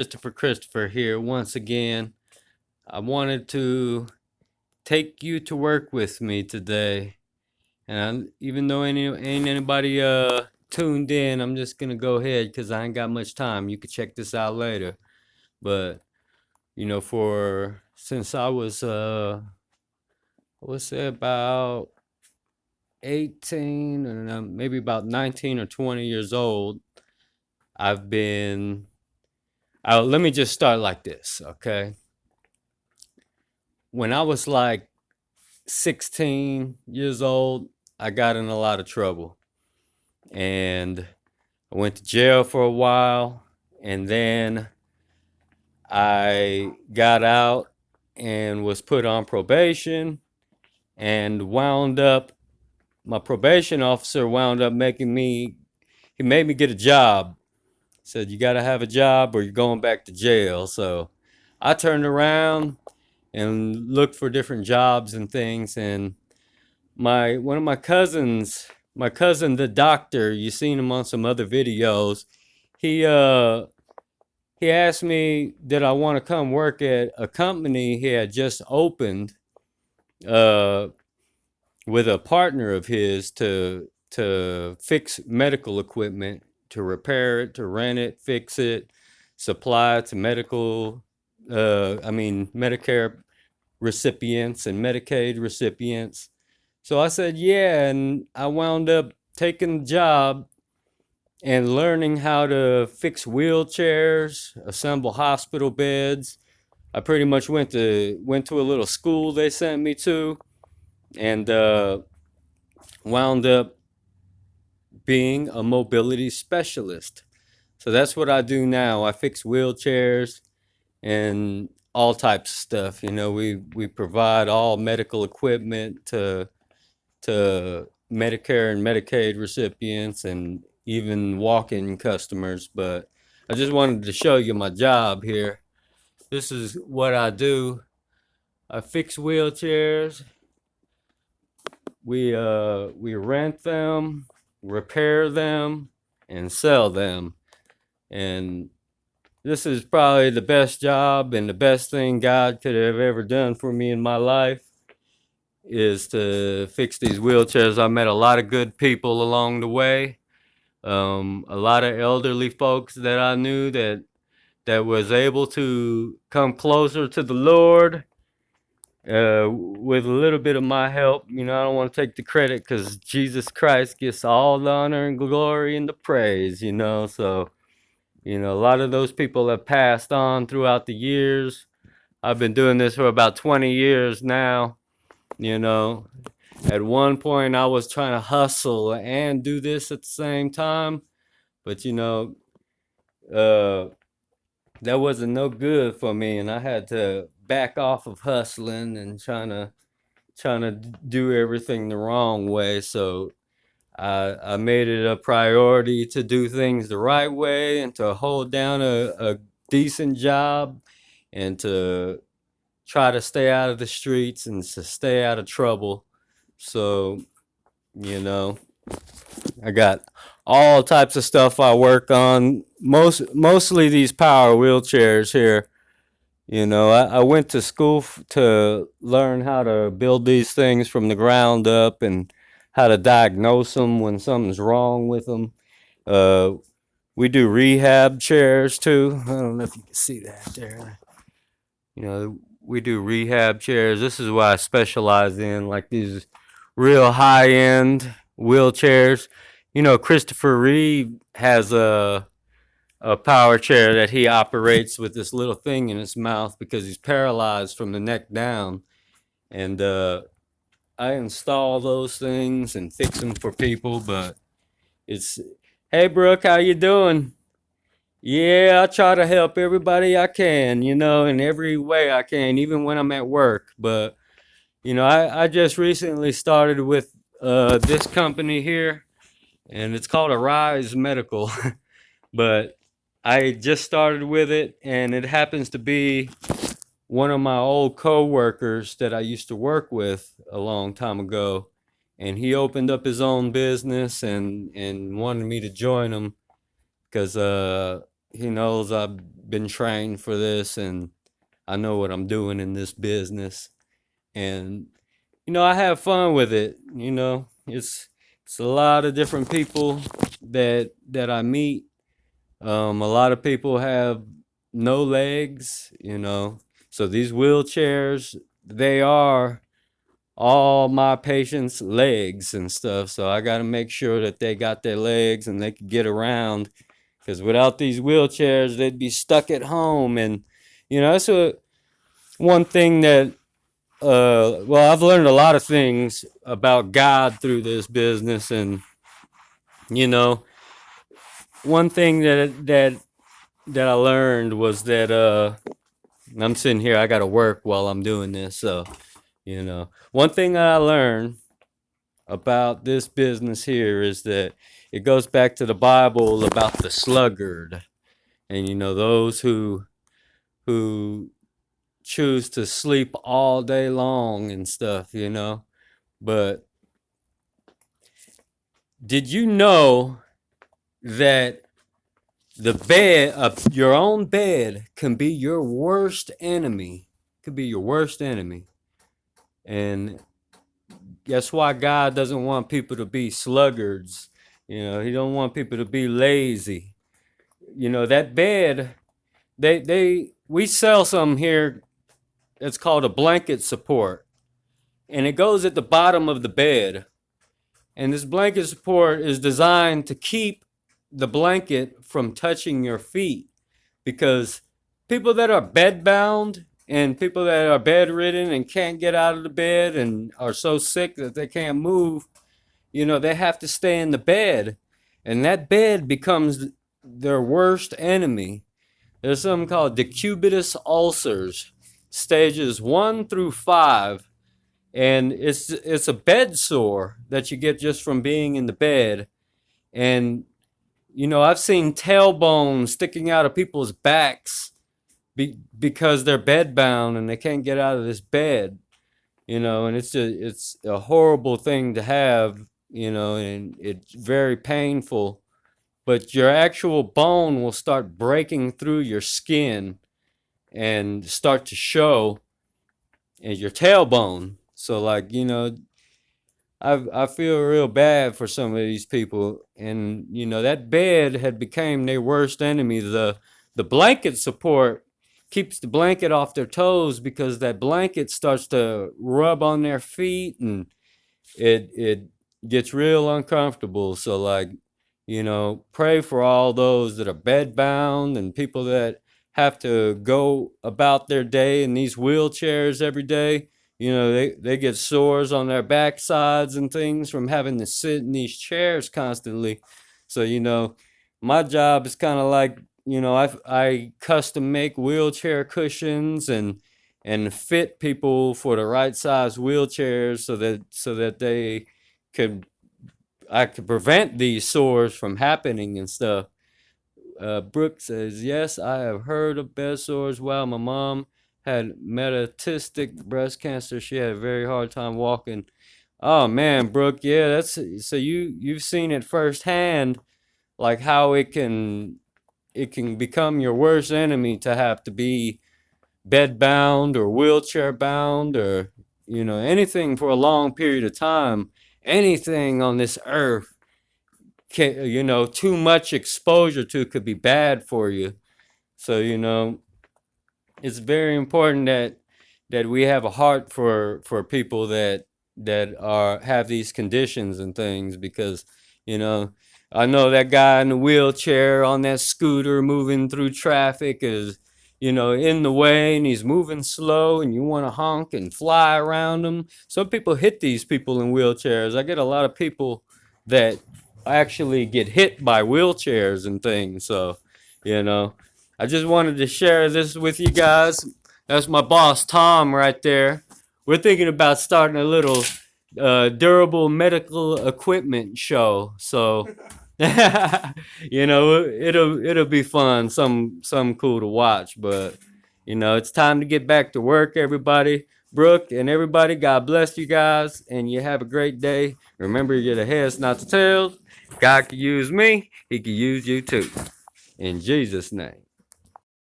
Kristopher here once again. I wanted to take you to work with me today. And even though ain't anybody tuned in, I'm just gonna go ahead because I ain't got much time. You can check this out later. But for since I was what's it about 18 and maybe about 19 or 20 years old, I've been let me just start like this, okay? When I was like 16 years old, I got in a lot of trouble. And I went to jail for a while. And then I got out and was put on probation and my probation officer wound up he made me get a job. Said, you got to have a job or you're going back to jail. So I turned around and looked for different jobs and things. And one of my cousin the doctor, you seen him on some other videos. He uh he asked me did I want to come work at a company he had just opened uh with a partner of his to fix medical equipment, to repair it, to rent it, fix it, supply it to Medicare recipients and Medicaid recipients. So I said, yeah, and I wound up taking the job and learning how to fix wheelchairs, assemble hospital beds. I pretty much went to a little school they sent me to, and wound up being a mobility specialist. So that's what I do now. I fix wheelchairs and all types of stuff. We provide all medical equipment to Medicare and Medicaid recipients and even walk-in customers. But I just wanted to show you my job here. This is what I do. I fix wheelchairs. We rent them, repair them, and sell them. And this is probably the best job and the best thing God could have ever done for me in my life, is to fix these wheelchairs. I met a lot of good people along the way. A lot of elderly folks that I knew that was able to come closer to the Lord with a little bit of my help. I don't want to take the credit because Jesus Christ gets all the honor and glory and the praise. So a lot of those people have passed on throughout the years. I've been doing this for about 20 years now. You know, at one point I was trying to hustle and do this at the same time, but uh, that wasn't no good for me, and I had to back off of hustling and trying to do everything the wrong way. So I made it a priority to do things the right way and to hold down a decent job and to try to stay out of the streets and to stay out of trouble. So, you know, I got all types of stuff I work on. Mostly these power wheelchairs here. I went to school to learn how to build these things from the ground up and how to diagnose them when something's wrong with them. Uh, we do rehab chairs too. I don't know if you can see that there. We do rehab chairs. This is what I specialize in, like these real high end wheelchairs. Christopher Reeve has a power chair that he operates with this little thing in his mouth because he's paralyzed from the neck down. And I install those things and fix them for people. But it's, hey, Brooke, how you doing? Yeah, I try to help everybody I can, in every way I can, even when I'm at work. But, I just recently started with this company here, and it's called Arise Medical. But I just started with it, and it happens to be one of my old co-workers that I used to work with a long time ago. And he opened up his own business and wanted me to join him because he knows I've been trained for this, and I know what I'm doing in this business. And I have fun with it. It's a lot of different people that I meet. A lot of people have no legs. So these wheelchairs, they are all my patients' legs and stuff. So I got to make sure that they got their legs and they can get around. Because without these wheelchairs, they'd be stuck at home. And that's one thing that well, I've learned a lot of things about God through this business, and you know, one thing that I learned was that I'm sitting here, I got to work while I'm doing this, so one thing that I learned about this business here is that it goes back to the Bible about the sluggard, and those who choose to sleep all day long and stuff, but did you know that the bed, your own bed, can be your worst enemy? Could be your worst enemy. And that's why God doesn't want people to be sluggards. He don't want people to be lazy. That bed, we sell some here. It's called a blanket support, and it goes at the bottom of the bed. And this blanket support is designed to keep the blanket from touching your feet, because people that are bedbound and people that are bedridden and can't get out of the bed and are so sick that they can't move, they have to stay in the bed. And that bed becomes their worst enemy. There's something called decubitus ulcers, stages 1 through 5. And it's a bed sore that you get just from being in the bed. And I've seen tailbones sticking out of people's backs because they're bedbound and they can't get out of this bed. And it's a horrible thing to have. And it's very painful. But your actual bone will start breaking through your skin and start to show in your tailbone. So I feel real bad for some of these people, and that bed had became their worst enemy. The blanket support keeps the blanket off their toes, because that blanket starts to rub on their feet, and it gets real uncomfortable. So pray for all those that are bedbound and people that have to go about their day in these wheelchairs every day. They get sores on their backsides and things from having to sit in these chairs constantly. So my job is kind of like, I custom make wheelchair cushions and fit people for the right size wheelchairs, so that I could prevent these sores from happening and stuff. Brooke says, yes, I have heard of bed sores. Wow, my mom had metastatic breast cancer. She had a very hard time walking. Oh man, Brooke, yeah, that's so you've seen it firsthand, like how it can become your worst enemy to have to be bed bound or wheelchair bound, or anything for a long period of time. Anything on this earth can, too much exposure to could be bad for you. So it's very important that we have a heart for people that are have these conditions and things, because you know I know that guy in the wheelchair on that scooter moving through traffic is in the way, and he's moving slow, and you want to honk and fly around him. Some people hit these people in wheelchairs. I get a lot of people that actually get hit by wheelchairs and things. So you know I just wanted to share this with you guys. That's my boss, Tom, right there. We're thinking about starting a little durable medical equipment show. So, it'll be fun. Some cool to watch. But it's time to get back to work, everybody. Brooke and everybody, God bless you guys, and you have a great day. Remember, you're the heads, not the tails. God can use me. He can use you too. In Jesus' name.